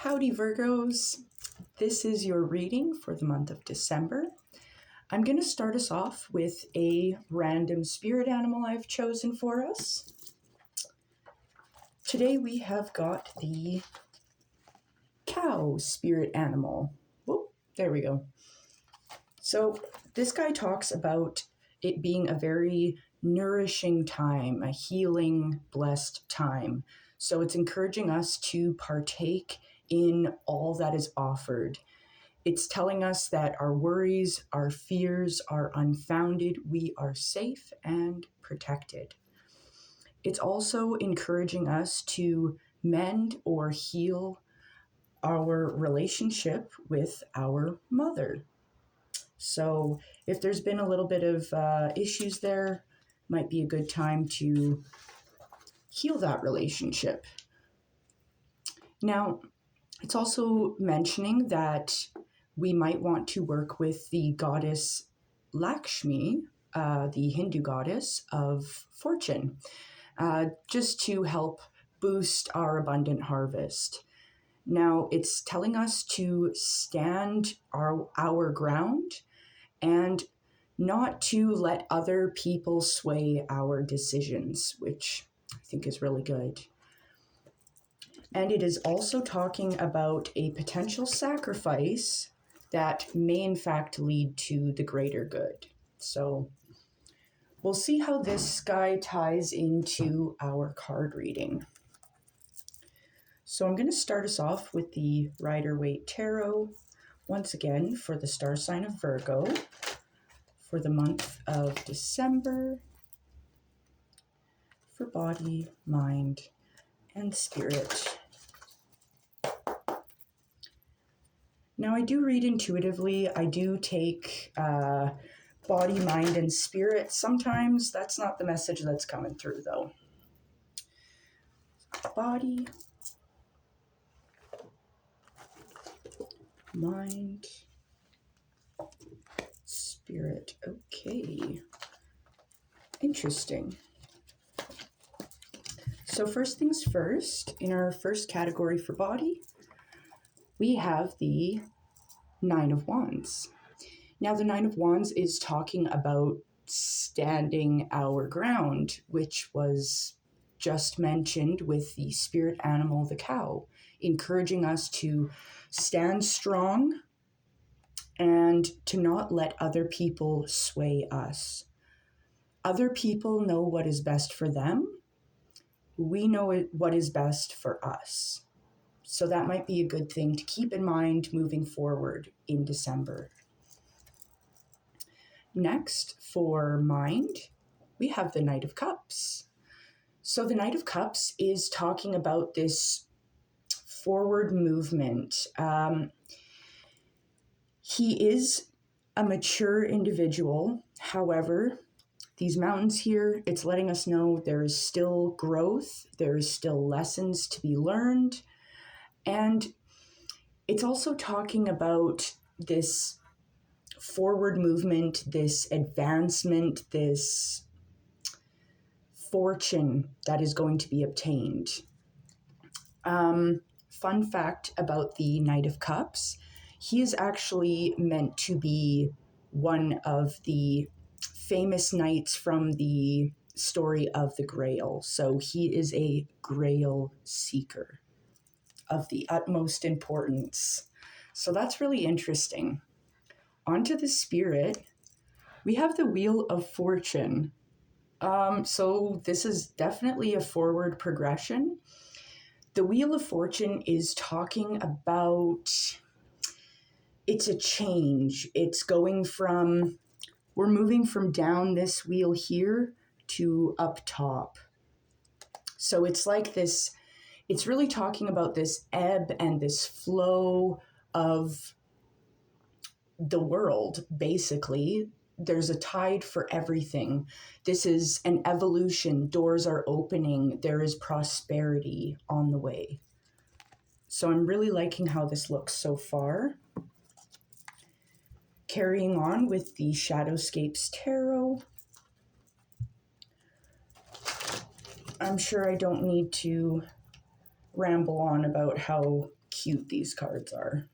Howdy Virgos, this is your reading for the month of December. I'm going to start us off with a random spirit animal I've chosen for us. Today we have got the cow spirit animal. Whoop, there we go. So this guy talks about it being a very nourishing time, a healing, blessed time. So it's encouraging us to partake in all that is offered. It's telling us that our worries, our fears are unfounded, we are safe and protected. It's also encouraging us to mend or heal our relationship with our mother. So if there's been a little bit of issues there, might be a good time to heal that relationship. Now, it's also mentioning that we might want to work with the goddess Lakshmi, the Hindu goddess of fortune, just to help boost our abundant harvest. Now, it's telling us to stand our ground and not to let other people sway our decisions, which I think is really good. And it is also talking about a potential sacrifice that may in fact lead to the greater good. So we'll see how this guy ties into our card reading. So I'm going to start us off with the Rider-Waite Tarot, once again for the star sign of Virgo, for the month of December, for body, mind, and spirit. Now, I do read intuitively. I do take body, mind, and spirit. Sometimes that's not the message that's coming through, though. Body, mind, spirit. Okay. Interesting. So first things first, in our first category for body, we have the Nine of Wands. Now, the Nine of Wands is talking about standing our ground, which was just mentioned with the spirit animal, the cow, encouraging us to stand strong and to not let other people sway us. Other people know what is best for them. We know what is best for us. So that might be a good thing to keep in mind moving forward in December. Next, for mind, we have the Knight of Cups. So the Knight of Cups is talking about this forward movement. He is a mature individual. However, these mountains here, it's letting us know there is still growth, there is still lessons to be learned. And it's also talking about this forward movement, this advancement, this fortune that is going to be obtained. Fun fact about the Knight of Cups, he is actually meant to be one of the famous knights from the story of the Grail. So he is a Grail seeker of the utmost importance. So that's really interesting. Onto the spirit, we have the Wheel of Fortune. So this is definitely a forward progression. The Wheel of Fortune is talking about, it's a change. It's going from, we're moving from down this wheel here to up top. So it's like this, it's really talking about this ebb and this flow of the world, basically. There's a tide for everything. This is an evolution. Doors are opening. There is prosperity on the way. So I'm really liking how this looks so far. Carrying on with the Shadowscapes Tarot. I'm sure I don't need to ramble on about how cute these cards are.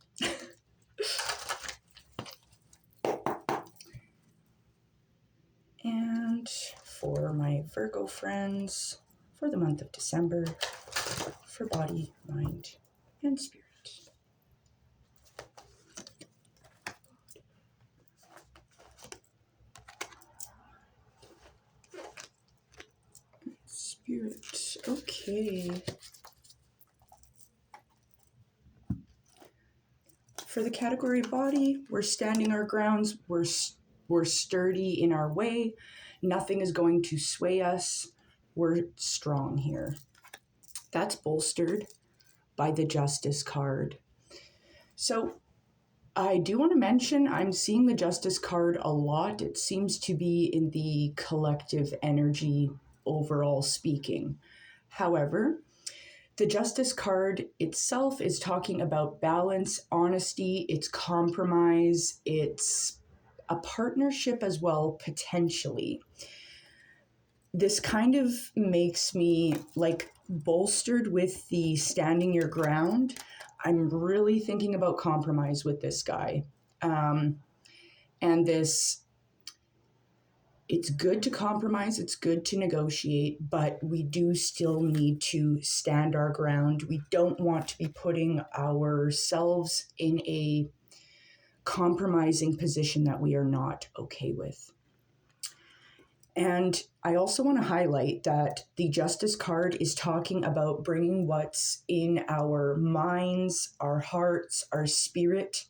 And for my Virgo friends, for the month of December, for body, mind, and spirit. Spirit, okay. For the category body, we're standing our grounds, we're sturdy in our way, nothing is going to sway us, we're strong here. That's bolstered by the Justice card. So I do want to mention I'm seeing the Justice card a lot. It seems to be in the collective energy overall speaking. However, the Justice card itself is talking about balance, honesty, it's compromise, it's a partnership as well, potentially. This kind of makes me like bolstered with the standing your ground. I'm really thinking about compromise with this guy. And this, it's good to compromise, it's good to negotiate, but we do still need to stand our ground. We don't want to be putting ourselves in a compromising position that we are not okay with. And I also want to highlight that the Justice card is talking about bringing what's in our minds, our hearts, our spirit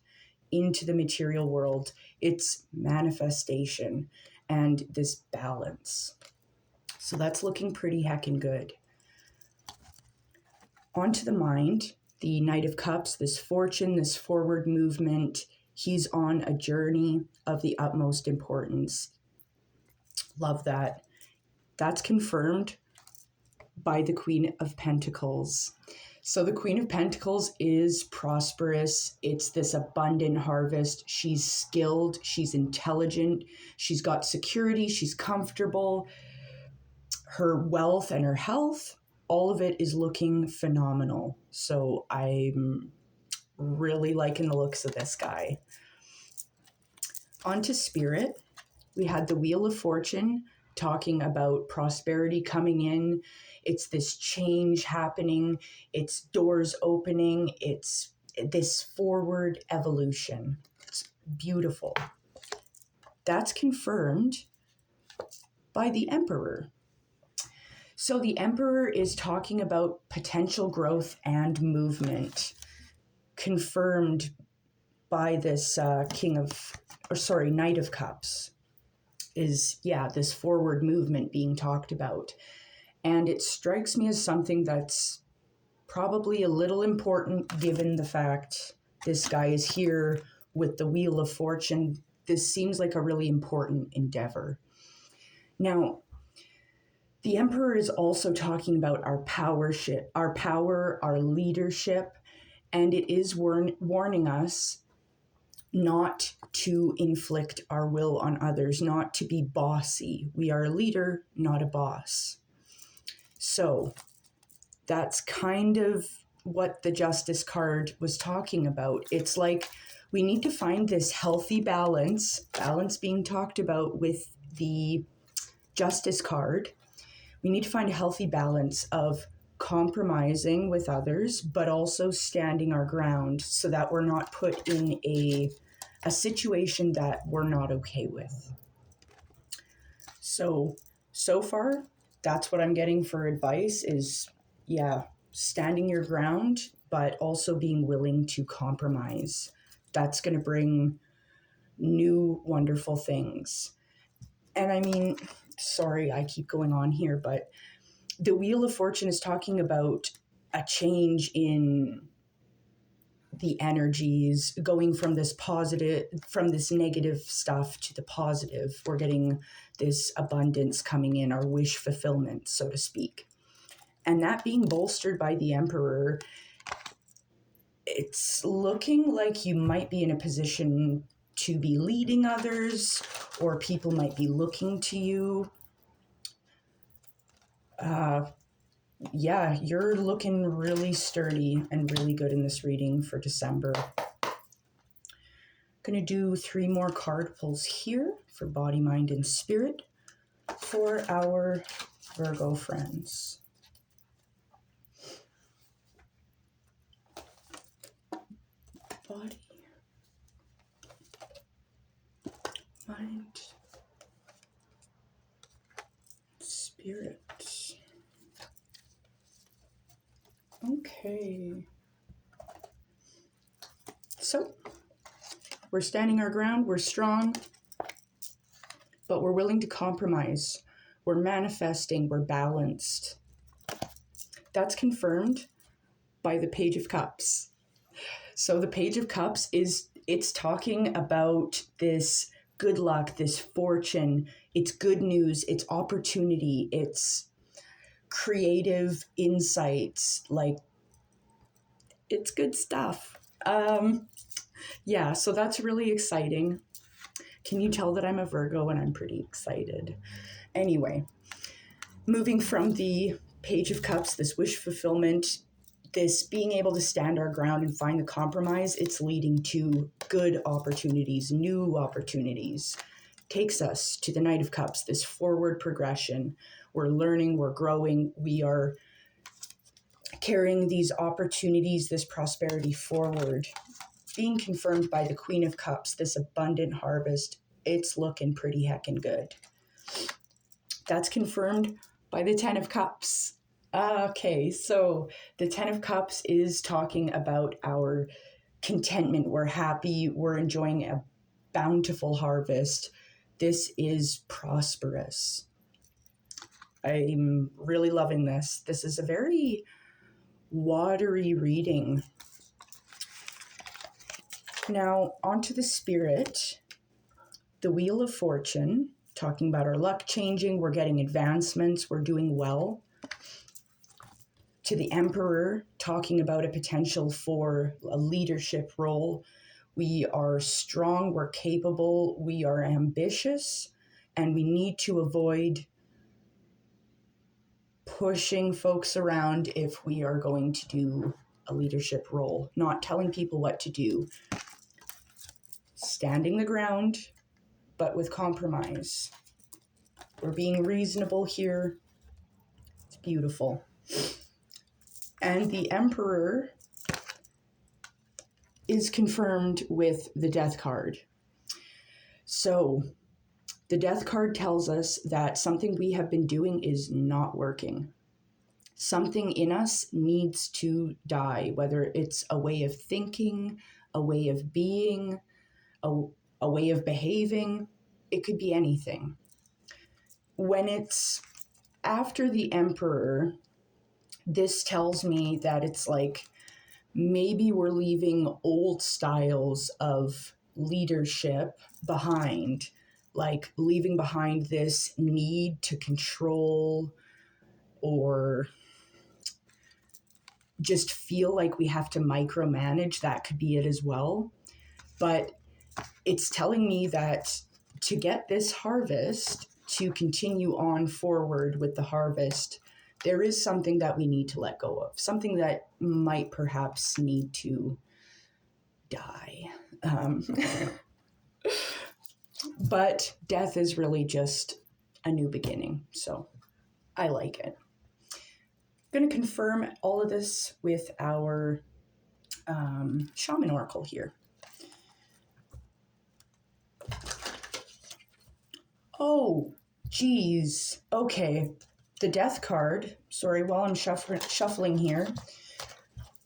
into the material world. It's manifestation and this balance. So that's looking pretty heckin' good. Onto the mind, the Knight of Cups, this fortune, this forward movement. He's on a journey of the utmost importance. Love that. That's confirmed by the Queen of Pentacles. So the Queen of Pentacles is prosperous. It's this abundant harvest. She's skilled. She's intelligent. She's got security. She's comfortable. Her wealth and her health, all of it is looking phenomenal. So I'm really liking the looks of this guy. On to spirit. We had the Wheel of Fortune talking about prosperity coming in. It's this change happening. It's doors opening. It's this forward evolution. It's beautiful. That's confirmed by the Emperor. So the Emperor is talking about potential growth and movement, confirmed by this Knight of Cups. Is, this forward movement being talked about. And it strikes me as something that's probably a little important given the fact this guy is here with the Wheel of Fortune. This seems like a really important endeavor. Now, the Emperor is also talking about our power, our leadership, and it is warning us not to inflict our will on others, not to be bossy. We are a leader, not a boss. So that's kind of what the Justice card was talking about. It's like we need to find this healthy balance being talked about with the Justice card. We need to find a healthy balance of compromising with others, but also standing our ground so that we're not put in a situation that we're not okay with. So far, that's what I'm getting for advice is, standing your ground, but also being willing to compromise. That's going to bring new, wonderful things. And I mean, sorry, I keep going on here, but the Wheel of Fortune is talking about a change in the energies, going from this negative stuff to the positive. We're getting this abundance coming in, our wish fulfillment, so to speak. And that being bolstered by the Emperor, it's looking like you might be in a position to be leading others, or people might be looking to you. yeah, you're looking really sturdy and really good in this reading for December. Going to do 3 more card pulls here for body, mind, and spirit for our Virgo friends. Body, mind, spirit. Okay. So, we're standing our ground, we're strong, but we're willing to compromise. We're manifesting, we're balanced. That's confirmed by the Page of Cups. So the Page of Cups it's talking about this good luck, this fortune, it's good news, it's opportunity, it's creative insights, like it's good stuff. Yeah, so that's really exciting. Can you tell that I'm a Virgo and I'm pretty excited? Anyway, moving from the Page of Cups, this wish fulfillment, this being able to stand our ground and find the compromise, it's leading to good opportunities, new opportunities. Takes us to the Knight of Cups, this forward progression. We're learning, we're growing, we are carrying these opportunities, this prosperity forward. Being confirmed by the Queen of Cups, this abundant harvest, it's looking pretty heckin' good. That's confirmed by the Ten of Cups. Okay, so the Ten of Cups is talking about our contentment. We're happy, we're enjoying a bountiful harvest. This is prosperous. I'm really loving this. This is a very watery reading. Now, onto the spirit, the Wheel of Fortune, talking about our luck changing, we're getting advancements, we're doing well. To the Emperor, talking about a potential for a leadership role. We are strong, we're capable, we are ambitious, and we need to avoid pushing folks around if we are going to do a leadership role, not telling people what to do. Standing the ground, but with compromise. We're being reasonable here. It's beautiful. And the Emperor is confirmed with the Death card. So the Death card tells us that something we have been doing is not working. Something in us needs to die, whether it's a way of thinking, a way of being, a way of behaving. It could be anything. When it's after the Emperor, this tells me that it's like maybe we're leaving old styles of leadership behind, like leaving behind this need to control or just feel like we have to micromanage. That could be it as well. But it's telling me that to get this harvest, to continue on forward with the harvest, there is something that we need to let go of, something that might perhaps need to die. But death is really just a new beginning, so I like it. I'm going to confirm all of this with our shaman oracle here. Oh, geez. Okay. The death card, sorry, while I'm shuffling here,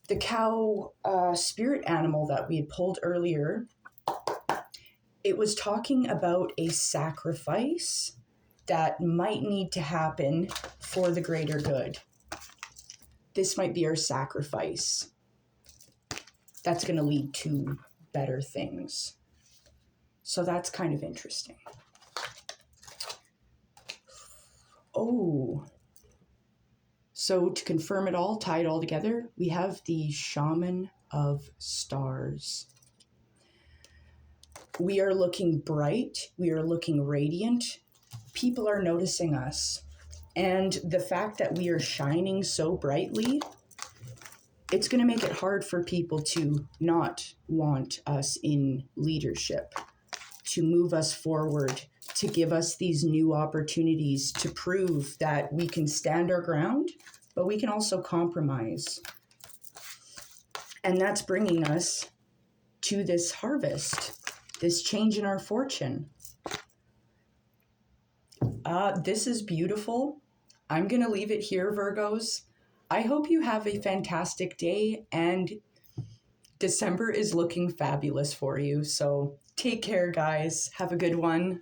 the cow spirit animal that we had pulled earlier, it was talking about a sacrifice that might need to happen for the greater good. This might be our sacrifice. That's going to lead to better things. So that's kind of interesting. Oh, so to confirm it all, tie it all together, we have the Shaman of Stars. We are looking bright. We are looking radiant. People are noticing us. And the fact that we are shining so brightly, it's going to make it hard for people to not want us in leadership, to move us forward, to give us these new opportunities to prove that we can stand our ground, but we can also compromise. And that's bringing us to this harvest, this change in our fortune. This is beautiful. I'm going to leave it here, Virgos. I hope you have a fantastic day, and December is looking fabulous for you. So take care, guys. Have a good one.